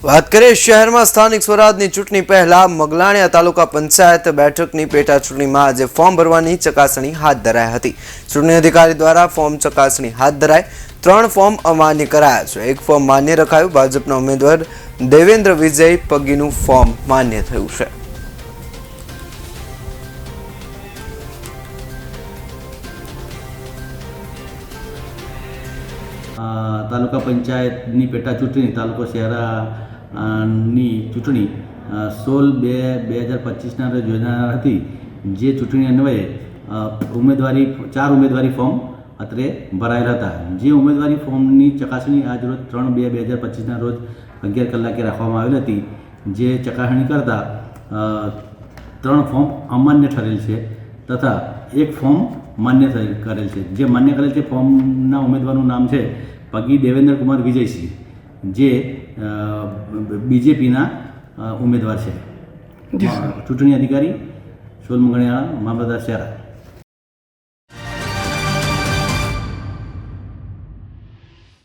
વાત કરીએ શહેરમાં સ્થાનિક સ્વરાજની ચૂંટણી પહેલા મગલાણિયા તાલુકા પંચાયત બેઠકની પેટા ચૂંટણીમાં આજે ફોર્મ ભરવાની ચકાસણી હાથ ધરાઈ હતી। ચૂંટણી અધિકારી દ્વારા ફોર્મ ચકાસણી હાથ ધરાઈ 3 ફોર્મ અમાન્ય કરાયા છે। એક ફોર્મ માન્ય રખાયું। ભાજપના ઉમેદવાર દેવેન્દ્ર વિજય પગીનું ફોર્મ માન્ય થયું છે। તાલુકા પંચાયતની પેટા ચૂંટણી તાલુકો શહેરાની ચૂંટણી 16/2/2025ના રોજ યોજાનાર હતી। જે ચૂંટણી અન્વયે 4 ઉમેદવારી ફોર્મ અત્રે ભરાયેલા હતા। જે ઉમેદવારી ફોર્મની ચકાસણી આજ રોજ 3/2/2025ના રોજ 11 કલાકે રાખવામાં આવેલ હતી। જે ચકાસણી કરતાં 3 ફોર્મ અમાન્ય ઠરેલ છે તથા એક ફોર્મ માન્ય કરેલ છે। જે માન્ય કરેલ છે ફોર્મના ઉમેદવારનું નામ છે પગી દેવેન્દ્ર કુમાર વિજયસિંહ, જે બીજેપીના ઉમેદવાર છે। ચૂંટણી અધિકારી સોલમગણિયાળા, મામલતદાર શહેરા।